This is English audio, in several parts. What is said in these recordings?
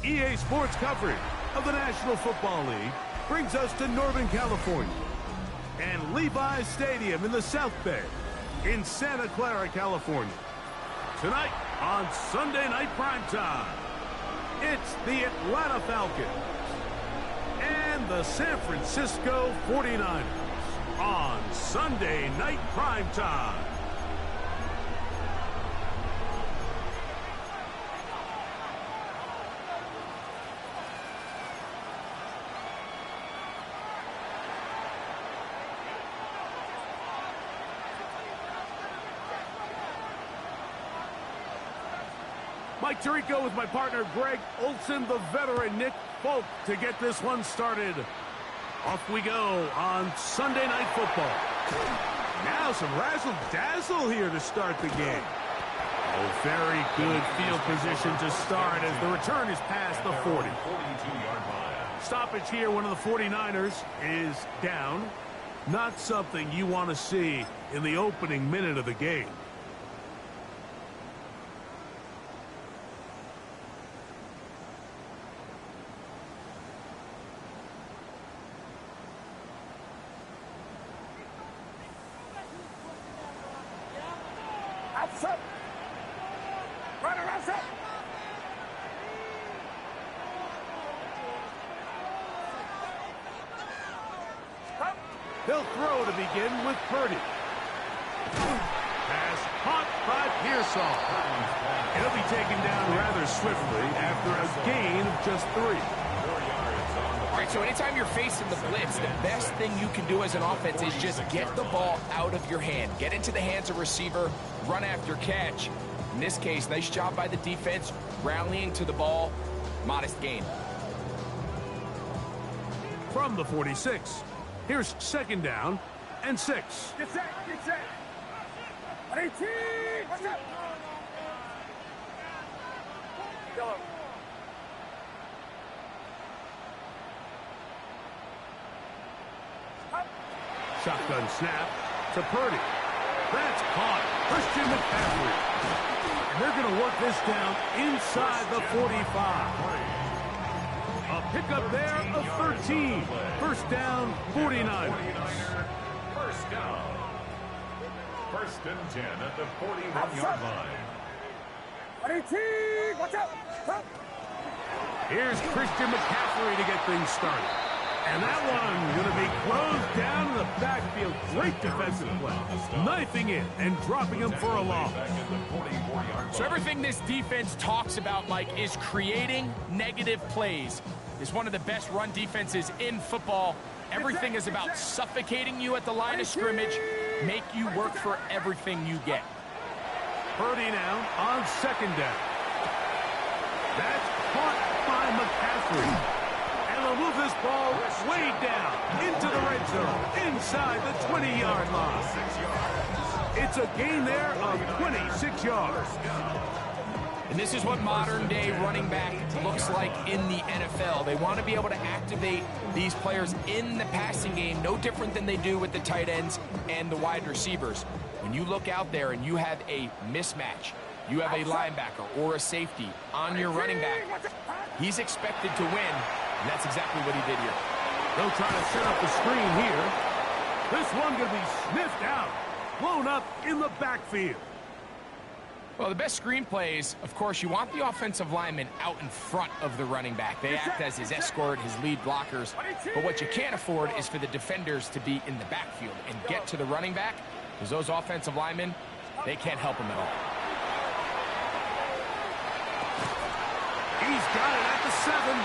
EA Sports coverage of the National Football League brings us to Northern California and Levi's Stadium in the South Bay in Santa Clara, California. Tonight on Sunday Night Primetime, it's the Atlanta Falcons and the San Francisco 49ers on Sunday Night Primetime. Mike Tirico with my partner Greg Olson, the veteran Nick Folk to get this one started. Off we go on Sunday Night Football. Now some razzle-dazzle here to start the game. Oh, very good field position to start as the return is past the 40. Stoppage here, one of the 49ers is down. Not something you want to see in the opening minute of the game. He'll throw to begin with Purdy. Pass caught by Pearsall. He'll be taken down rather swiftly after a gain of just 3. All right, so anytime you're facing the blitz, the best thing you can do as an offense is just get the ball out of your hand. Get into the hands of receiver, run after catch. In this case, nice job by the defense, rallying to the ball, modest gain. From the 46. Here's second down and 6. Get set, get set. 18, watch out. Go. Shotgun snap to Purdy. That's caught. Christian McCaffrey. And they're going to work this down inside the 45. A pickup there of 13. First down, 49ers. First down. First and 10 at the 41-yard line. 18, watch out. Stop. Here's Christian McCaffrey to get things started. And that one going to be closed down in the backfield. Great defensive play. Knifing it and dropping him for a loss. So everything this defense talks about, Mike, is creating negative plays. It's one of the best run defenses in football. Everything is about suffocating you at the line of scrimmage, make you work for everything you get. Purdy now on second down. That's caught by McCaffrey. And they'll move this ball way down into the red zone, inside the 20-yard line. It's a gain there of 26 yards. And this is what modern-day running back looks like in the NFL. They want to be able to activate these players in the passing game, no different than they do with the tight ends and the wide receivers. When you look out there and you have a mismatch, you have a linebacker or a safety on your running back, he's expected to win, and that's exactly what he did here. They'll try to set up the screen here. This one going to be sniffed out, blown up in the backfield. Well, the best screen plays, of course, you want the offensive lineman out in front of the running back. They act as his escort, his lead blockers. But what you can't afford is for the defenders to be in the backfield and get to the running back, because those offensive linemen, they can't help him at all. He's got it at the 7.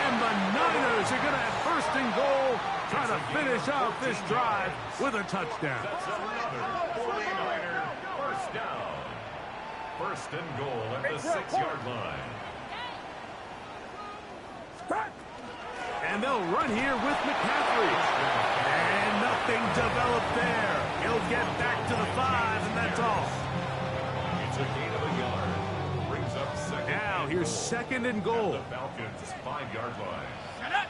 And the Niners are going to have first and goal, trying to finish off this drive with a touchdown. That's another 49er first down. First and goal at the 6-yard line. And they'll run here with McCaffrey. And nothing developed there. He'll get back to the 5, and that's all. It's a gain of a yard. Brings up second. Now here's second and goal. At the Falcons' 5-yard line. Shut up.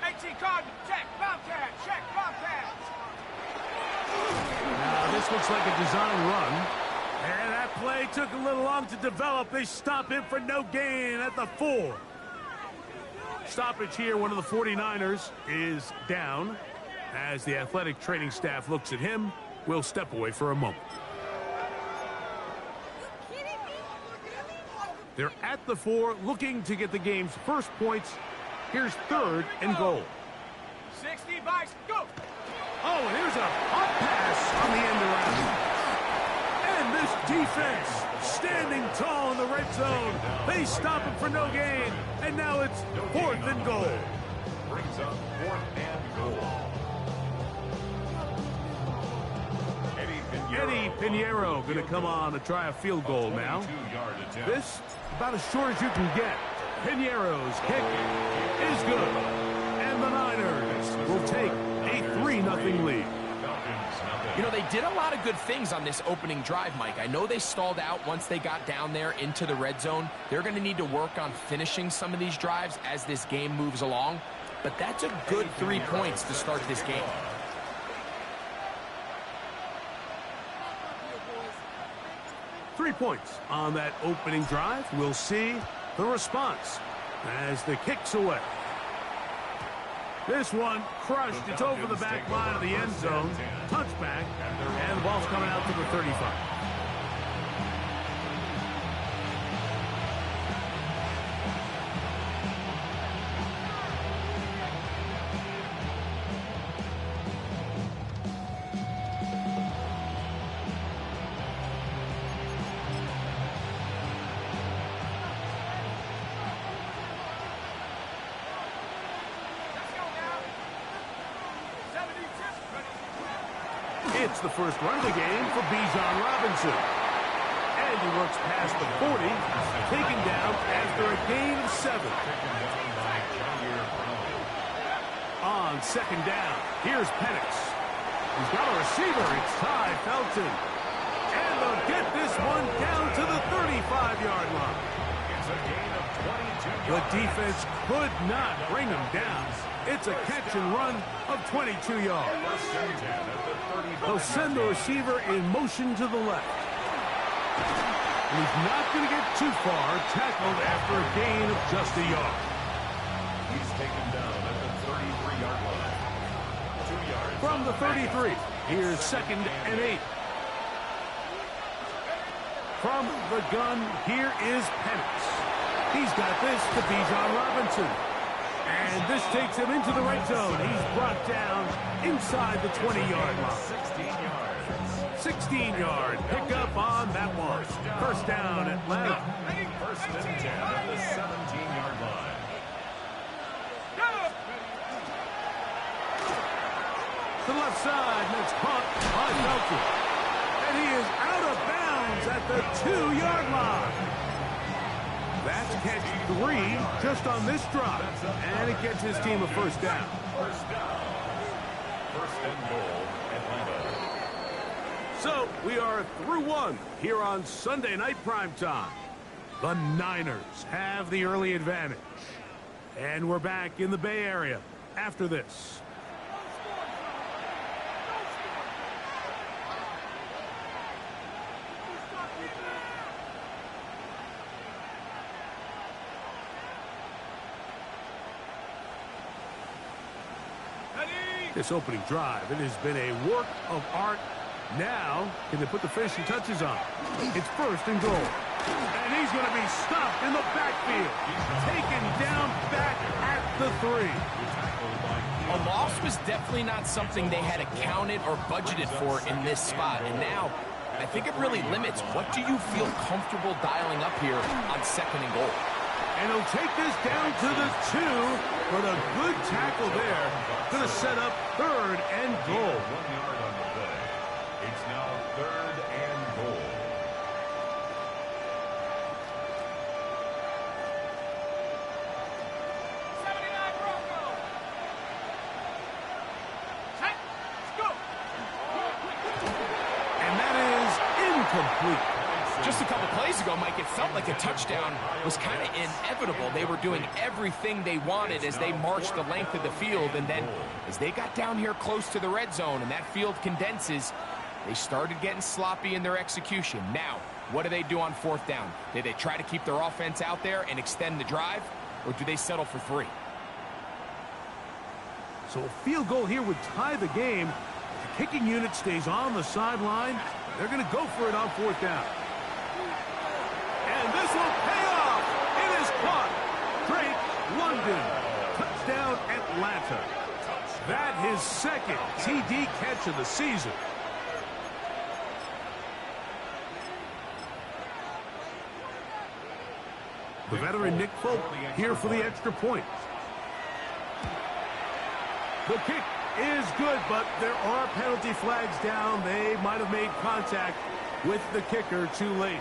18 card, check, Bobcat, check, Bobcat. Now this looks like a design run. And that play took a little long to develop. They stop him for no gain at the 4. Stoppage here. One of the 49ers is down. As the athletic training staff looks at him, we'll step away for a moment. They're at the 4, looking to get the game's first points. Here's 3rd and goal. 60 bikes, go! Oh, and here's a hot pass on the end around. And this defense standing tall in the red zone. They stop him for no gain. And now it's 4th and goal. Brings up 4th and goal. Eddie Pinheiro going to come on to try a field goal now. This about as short as you can get. Pinheiro's kick is good. And the Niners will take a 3-0 lead. You know, they did a lot of good things on this opening drive, Mike. I know they stalled out once they got down there into the red zone. They're going to need to work on finishing some of these drives as this game moves along. But that's a good 3 points to start this game. Three points on that opening drive. We'll see the response as the kick's away. This one crushed. It's over the back line of the end zone. Touchback. And the ball's coming out to the 35. It's the first run of the game for Bijan Robinson. And he works past the 40, taken down after a gain of 7. On 2nd down, here's Penix. He's got a receiver. It's Ty Felton. And they'll get this one down to the 35-yard line. It's a gain of 22 The yards. defense could not bring him down. It's a catch and run of 22 yards. First and 10 at the 35. They'll send the receiver in motion to the left. And he's not going to get too far, tackled after a gain of just a yard. He's taken down at the 33-yard line. 2 yards. From the 33, here's 2nd and 8. From the gun, here is Penix. He's got this to Bijan Robinson. And this takes him into the red zone. He's brought down inside the 20-yard line. 16 yards. 16-yard pickup on that one. First down, Atlanta. First and 10 at the 17-yard line. To the left side, and it's caught by Felton. And he is out of bounds at the 2-yard line. That's catch 3 just on this drive. And it gets his team a first down. First down. First and goal, Atlanta. So we are through 1 here on Sunday Night Primetime. The Niners have the early advantage. And we're back in the Bay Area after this. This opening drive, it has been a work of art. Now, can they put the finishing touches on? It's 1st and goal. And he's going to be stopped in the backfield. Taken down back at the 3. A loss was definitely not something they had accounted or budgeted for in this spot. And now, I think it really limits what do you feel comfortable dialing up here on 2nd and goal. And he'll take this down to the 2 with a good tackle there. Going to set up 3rd and goal. 1 yard on the play. It's now 3rd and goal. And that is incomplete. Just a couple plays ago, Mike, it felt like a touchdown was kind of inevitable. They were doing everything they wanted as they marched the length of the field. And then as they got down here close to the red zone and that field condenses, They started getting sloppy in their execution. Now, what do they do on 4th down? Do they try to keep their offense out there and extend the drive, or do they settle for 3? So a field goal here would tie the game. If the kicking unit stays on the sideline, they're going to go for it on 4th down. And this will pay off. It is caught. Drake London. Touchdown, Atlanta. That his second TD catch of the season. The veteran Nick Folk here for the extra point. The kick is good, but there are penalty flags down. They might have made contact with the kicker too late.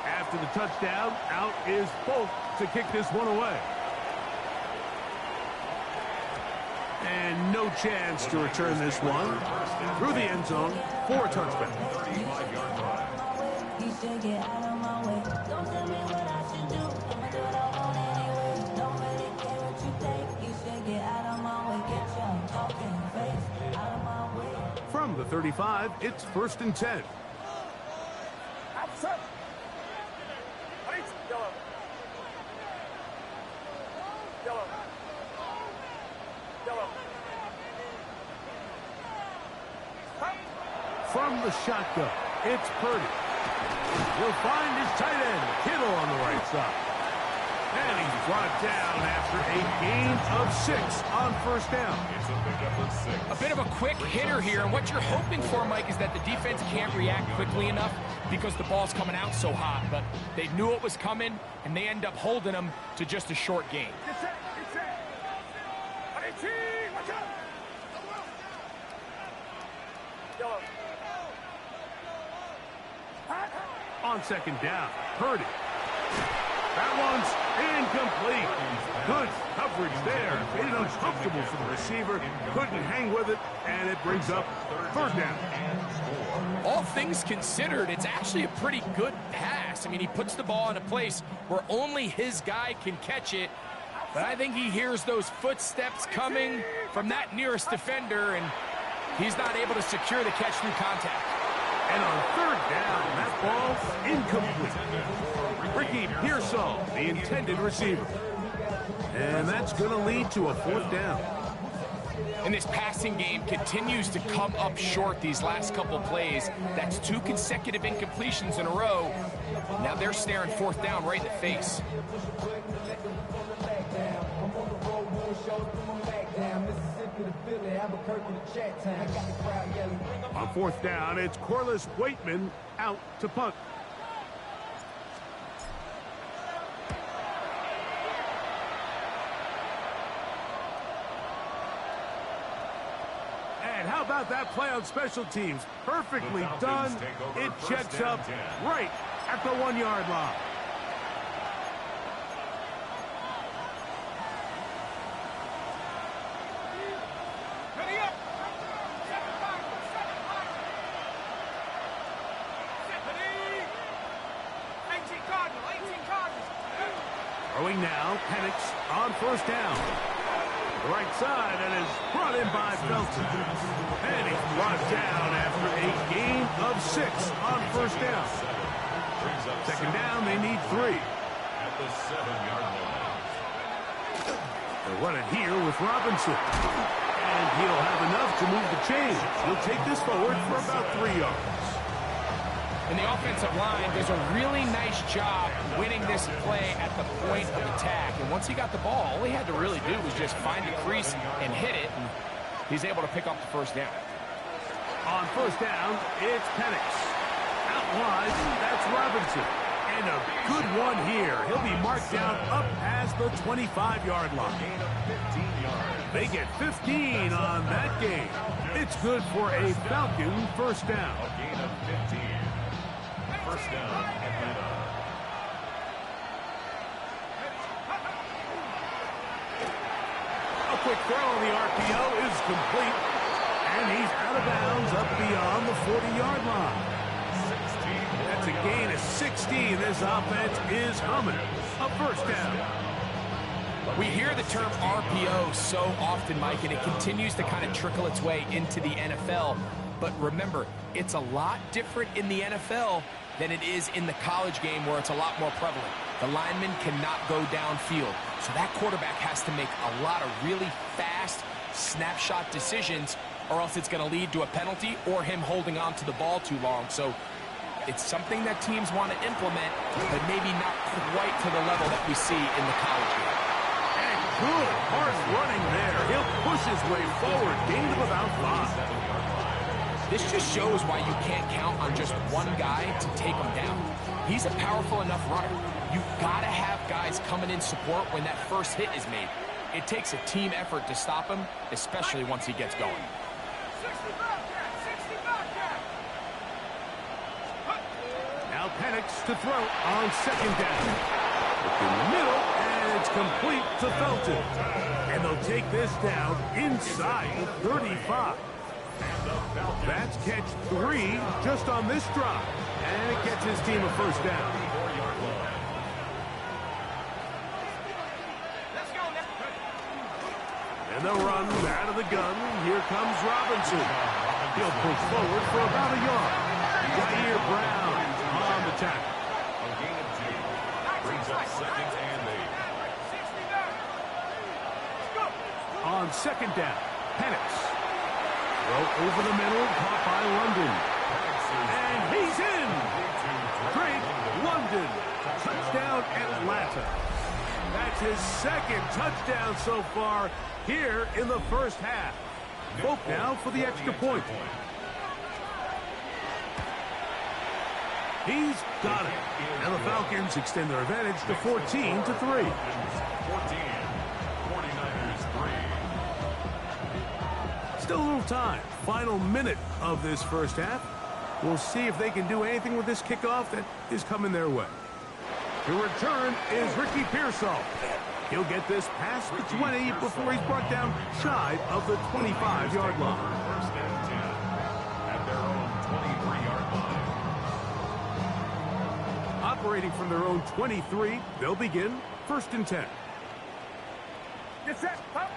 After the touchdown, out is Folk to kick this one away. And no chance to return this one through the end zone for a touchback. From the 35, it's 1st and 10. From the shotgun, it's Purdy. He'll find his tight end, Kittle, on the right side. And he's brought down after a gain of 6 on 1st down. It's a pickup of 6. A bit of a quick hitter here, and what you're hoping for, Mike, is that the defense can't react quickly enough because the ball's coming out so hot. But they knew it was coming, and they end up holding them to just a short gain. On 2nd down, Purdy. That one's incomplete. Good coverage there. Made it uncomfortable for the receiver. Couldn't hang with it, and it brings up 3rd down. All things considered, it's actually a pretty good pass. I mean, he puts the ball in a place where only his guy can catch it. But I think he hears those footsteps coming from that nearest defender, and he's not able to secure the catch through contact. And on 3rd down, that ball's incomplete. Ricky Pearsall, the intended receiver. And that's going to lead to a 4th down. And this passing game continues to come up short these last couple plays. That's 2 consecutive incompletions in a row. Now they're staring 4th down right in the face. On 4th down, it's Corliss Waitman out to punt. And how about that play on special teams? Perfectly done. It checks up right at the 1-yard line. Throwing now, Penix on 1st down. The right side, and is brought in by Felton. And he's brought down after a gain of 6 on 1st down. 2nd down, they need 3. At the 7-yard line. They're running here with Robinson. And he'll have enough to move the chains. He'll take this forward for about 3 yards. And the offensive line does a really nice job winning this play at the point of attack. And once he got the ball, all he had to really do was just find the crease and hit it. And he's able to pick up the 1st down. On 1st down, it's Penix. Out wide, that's Robinson. And a good one here. He'll be marked down up past the 25-yard line. They get 15 on that game. It's good for a Falcon 1st down. A gain of 15. 1st down, Atlanta. A quick throw on the RPO is complete. And he's out of bounds up beyond the 40-yard line. That's a gain of 16. This offense is humming. A first down. We hear the term RPO so often, Mike, and it continues to kind of trickle its way into the NFL. But remember, it's a lot different in the NFL than it is in the college game where it's a lot more prevalent. The lineman cannot go downfield. So that quarterback has to make a lot of really fast snapshot decisions, or else it's going to lead to a penalty or him holding on to the ball too long. So it's something that teams want to implement, but maybe not quite to the level that we see in the college game. And good, hard running there. He'll push his way forward. Gain of about 5. This just shows why you can't count on just one guy to take him down. He's a powerful enough runner. You've got to have guys coming in support when that first hit is made. It takes a team effort to stop him, especially once he gets going. 60 back gap. Now Penix to throw on second down. Look in the middle, and it's complete to Felton. And they'll take this down inside the 35. That's catch 3 just on this drive. And it gets his team a first down. Let's go now. And they'll run out of the gun. Here comes Robinson. He'll push forward for about a yard. Zaire Brown on the tackle. A gain of 2. Brings up second and 60 back. Let's go. On second down, Penix. Throw over the middle, caught by London. And he's in! Drake London. Touchdown, Atlanta. That's his second touchdown so far here in the first half. Folk now for the extra point. He's got it. And the Falcons extend their advantage to 14-3. 14. 49ers 3. Still a little time. Final minute of this first half. We'll see if they can do anything with this kickoff that is coming their way. The return is Ricky Pearsall. He'll get this past the 20 before he's brought down shy of the 25-yard line. First and 10 at their own 23-yard line. Operating from their own 23, they'll begin first and 10. Get set. Up.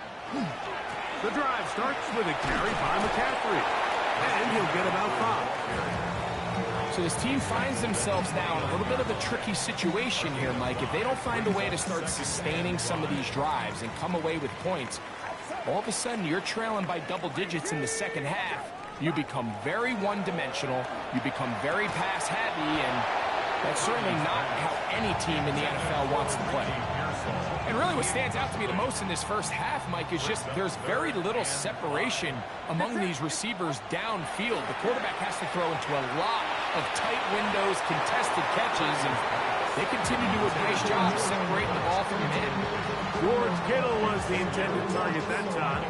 The drive starts with a carry by McCaffrey. And he'll get about 5. So this team finds themselves now in a little bit of a tricky situation here, Mike. If they don't find a way to start sustaining some of these drives and come away with points, all of a sudden you're trailing by double digits in the second half. You become very one-dimensional. You become very pass-heavy, and that's certainly not how any team in the NFL wants to play. And really what stands out to me the most in this first half, Mike, is just there's very little separation among these receivers downfield. The quarterback has to throw into a lot of tight windows, contested catches, and they continue to do a great job separating the ball from the man. George Kittle was the intended target that time.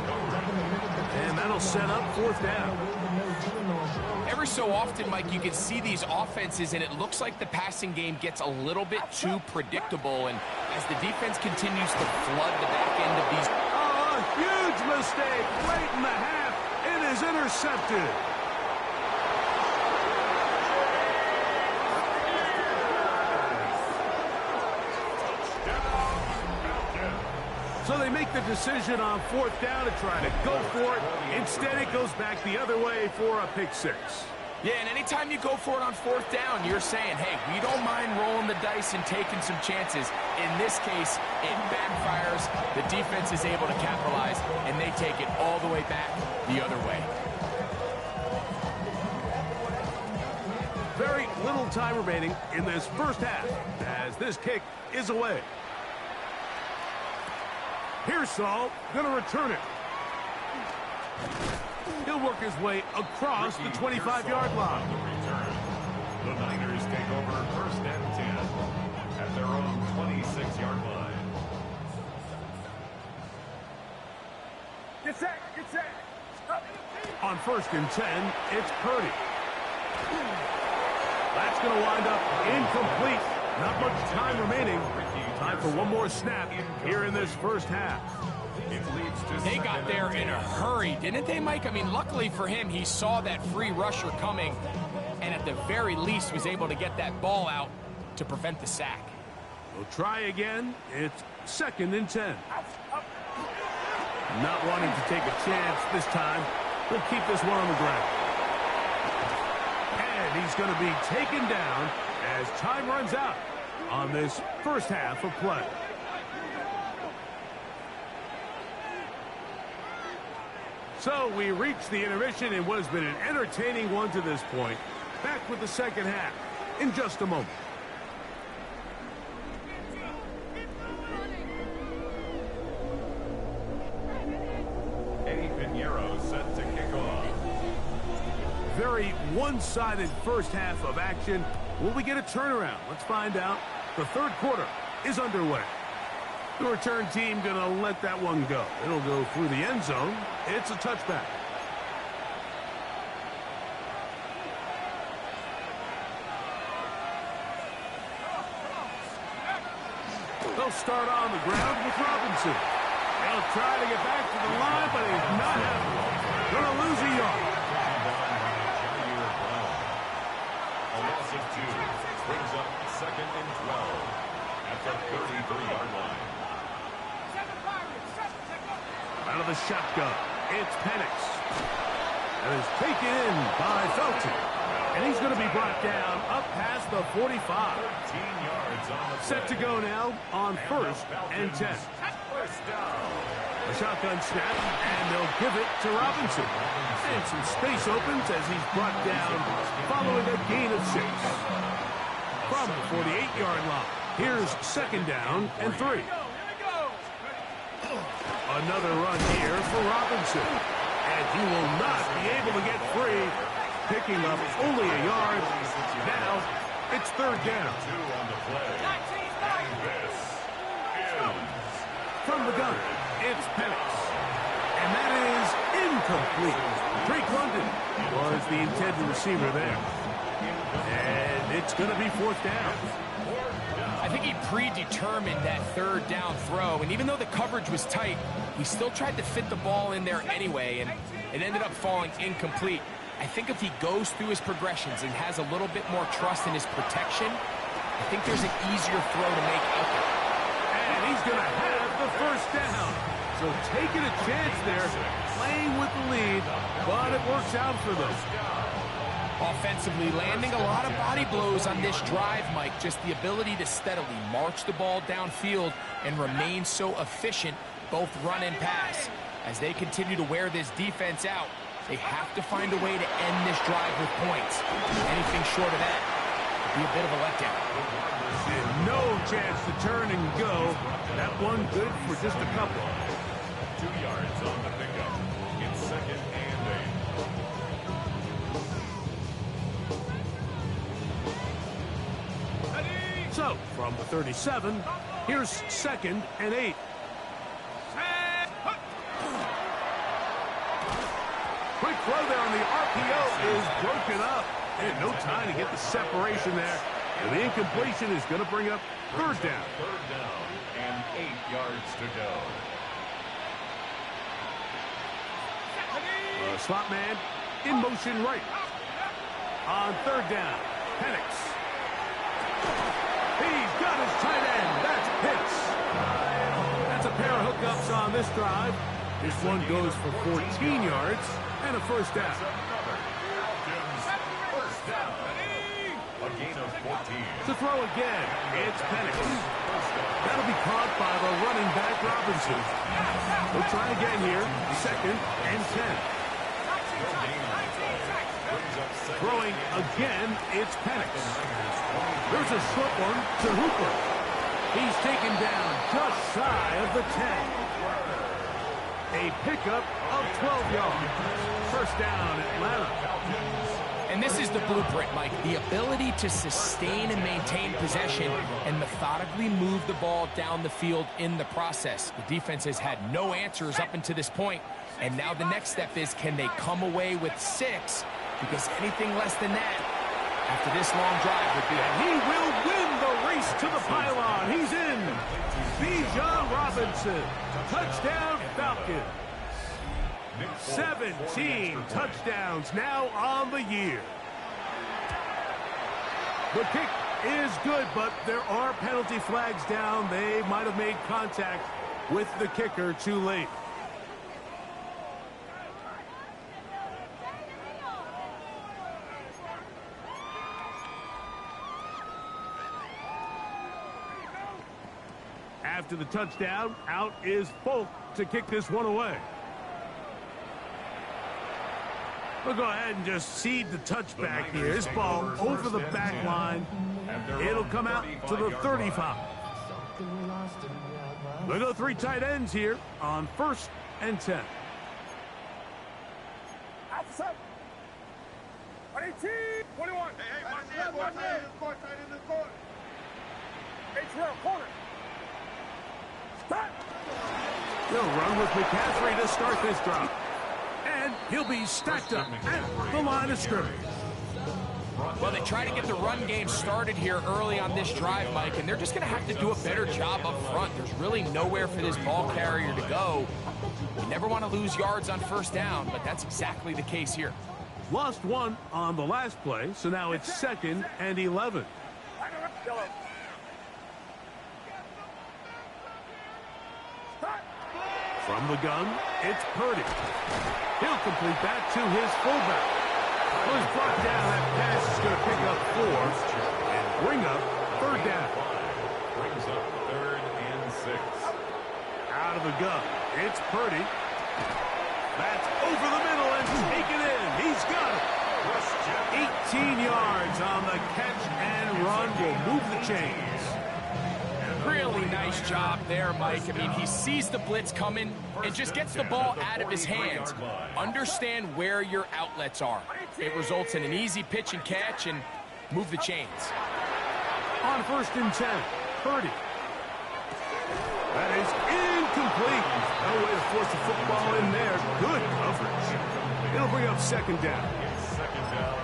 And that'll set up fourth down. Every so often, Mike, you can see these offenses, and it looks like the passing game gets a little bit too predictable. And as the defense continues to flood the back end of these... Oh, a huge mistake late in the half. It is intercepted. So they make the decision on fourth down to try to go for it. Instead, it goes back the other way for a pick 6. Yeah, and anytime you go for it on fourth down, you're saying, hey, we don't mind rolling the dice and taking some chances. In this case, it backfires. The defense is able to capitalize, and they take it all the way back the other way. Very little time remaining in this first half as this kick is away. Pearsall going to return it. He'll work his way across the 25-yard line. The Niners take over first and 10 at their own 26-yard line. Get set. Get set. Up. On first and 10, it's Purdy. That's going to wind up incomplete. Not much time remaining. Time for one more snap here in this first half. It leads to They got there in a hurry, didn't they, Mike? I mean, luckily for him, he saw that free rusher coming and at the very least was able to get that ball out to prevent the sack. We'll try again. It's 2nd and 10. Not wanting to take a chance this time. We'll keep this one on the ground. And he's going to be taken down as time runs out on this first half of play. So we reach the intermission in what has been an entertaining one to this point. Back with the second half in just a moment. Set to kick off. Very one-sided first half of action. Will we get a turnaround? Let's find out. The third quarter is underway. The return team going to let that one go. It'll go through the end zone. It's a touchback. They'll start on the ground with Robinson. He'll try to get back to the line, but he's not having it. Going to lose a yard. A loss of 2 brings up 2nd and 12 at the 33-yard line. Out of the shotgun, it's Penix. That is taken in by Felton. And he's going to be brought down up past the 45. 13 yards on the Set to go now on 1st and 10. First down. A shotgun snap, and they'll give it to Robinson. And some space opens as he's brought down following a gain of 6. From the 48-yard line, here's 2nd down and 3. Another run here for Robinson. And he will not be able to get free, picking up only a yard. Now it's 3rd down. 2 on the play. And this is From the gun, it's Penix. And that is incomplete. Drake London was the intended receiver there. And it's going to be 4th down. I think he predetermined that 3rd down throw, and even though the coverage was tight, he still tried to fit the ball in there anyway, and it ended up falling incomplete. I think if he goes through his progressions and has a little bit more trust in his protection, I think there's an easier throw to make out there. And he's going to have the 1st down. So taking a chance there, playing with the lead, but it works out for them. Offensively, landing a lot of body blows on this drive, Mike. Just the ability to steadily march the ball downfield and remain so efficient, both run and pass. As they continue to wear this defense out, they have to find a way to end this drive with points. Anything short of that would be a bit of a letdown. And no chance to turn and go. That one good for just a couple. 2 yards on the pickup. It's 2nd and 8. So, from the 37, here's 2nd and 8. Quick throw there on the RPO is broken up. And no time to get the separation there. And the incompletion is going to bring up 3rd down. 3rd down and 8 yards to go. Slot man in motion right. On 3rd down, Penix. He's got his tight end. That's Pitts. That's a pair of hookups on this drive. This one goes for 14 yards and a 1st down. First down. A gain of 14. To throw again, it's Penix. That'll be caught by the running back Robinson. We'll try again here. 2nd and 10. Throwing again, it's Penix. There's a short one to Hooper. He's taken down just shy of the 10. A pickup of 12 yards. 1st down, Atlanta. And this is the blueprint, Mike. The ability to sustain and maintain possession and methodically move the ball down the field in the process. The defense has had no answers up until this point. And now the next step is, can they come away with 6? Because anything less than that, after this long drive, would be... And he will win the race to the pylon. He's in. Bijan Robinson. Touchdown, Falcons. 17 touchdowns now on the year. The kick is good, but there are penalty flags down. They might have made contact with the kicker too late. After the touchdown, out is Folk to kick this one away. We'll go ahead and just cede the touchback here. This ball over the back line. It'll come out to the 35. We'll go 3 tight ends here on 1st and 10. Outside. 18. 21. Hey, watch it. Watch it. Court, tight in the court. HCFML, corner. Stop. He'll run with McCaffrey to start this drive. And he'll be stacked up at the line of scrimmage. Well, they try to get the run game started here early on this drive, Mike, and they're just going to have to do a better job up front. There's really nowhere for this ball carrier to go. You never want to lose yards on 1st down, but that's exactly the case here. Lost 1 on the last play, so now it's 2nd and 11. From the gun, it's Purdy. He'll complete that to his fullback. Well, he's brought down. That pass is going to pick up 4 and bring up 3rd down. Brings up 3rd and 6. Out of the gun, it's Purdy. That's over the middle and taken in. He's got it. 18 yards on the catch and run will move the chains. Really nice job there, Mike. I mean, he sees the blitz coming and just gets the ball out of his hands. Understand where your outlets are. It results in an easy pitch and catch and move the chains. On 1st and 10, Purdy. That is incomplete. No way to force the football in there. Good coverage. It'll bring up 2nd down.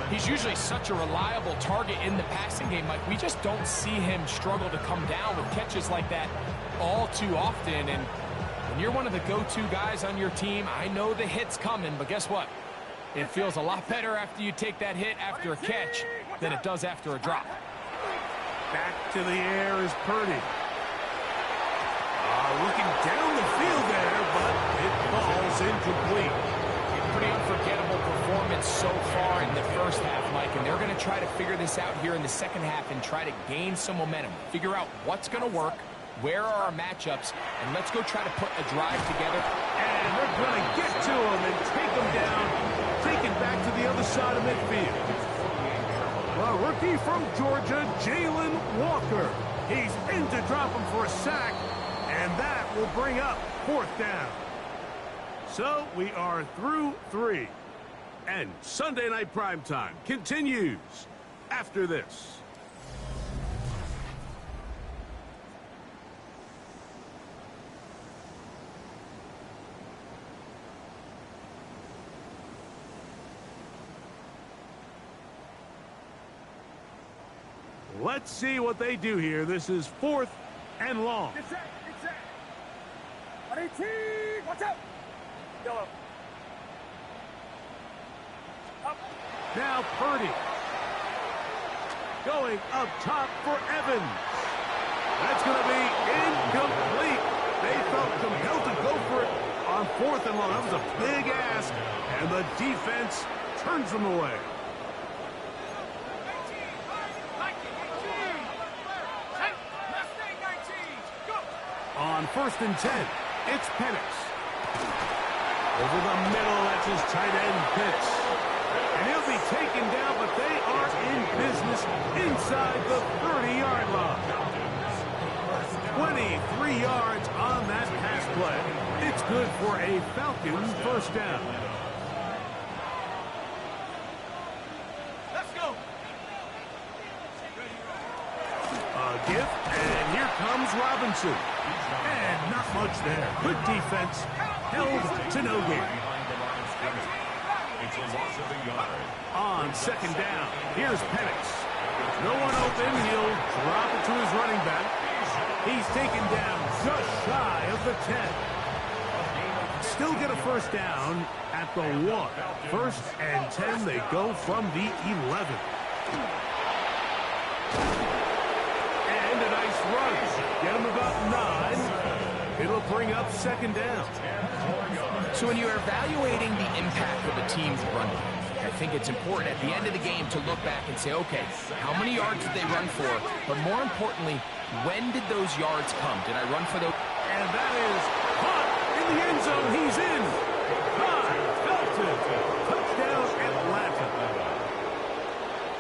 He's usually such a reliable target in the passing game, Mike. We just don't see him struggle to come down with catches like that all too often. And when you're one of the go-to guys on your team, I know the hit's coming, but guess what? It feels a lot better after you take that hit after a catch than it does after a drop. Back to the air is Purdy. Looking down the field there, but it falls incomplete. Pretty unforgettable performance so far in the 1st half, Mike, and they're going to try to figure this out here in the 2nd half and try to gain some momentum, figure out what's going to work, where are our matchups, and let's go try to put a drive together. And they're going to get to him and take him down, take it back to the other side of midfield. The rookie from Georgia, Jalen Walker. He's in to drop him for a sack, and that will bring up 4th down. So we are through 3. And Sunday Night Primetime continues after this. Let's see what they do here. This is 4th and long. Get set. 18. Watch out. Yellow. Up. Now Purdy. Going up top for Evans. That's going to be incomplete. They felt compelled to go for it on 4th and long. That was a big ask, and the defense turns them away. On 1st and 10, it's Penix. Over the middle, that's his tight end Pitts. And he'll be taken down, but they are in business inside the 30-yard line. 23 yards on that pass play. It's good for a Falcons 1st down. Let's go. A gift, and here comes Robinson. And not much there. Good defense. Held to no gain. It's a loss of a yard. On 2nd down, here's Penix. No one open. He'll drop it to his running back. He's taken down just shy of the 10. Still get a first down at the 1. First and 10, they go from the 11. And a nice run. Get them about 9. It'll bring up second down. So when you're evaluating the impact of a team's run, I think it's important at the end of the game to look back and say, okay, how many yards did they run for? But more importantly, when did those yards come? Did I run for those? And that is caught in the end zone. He's in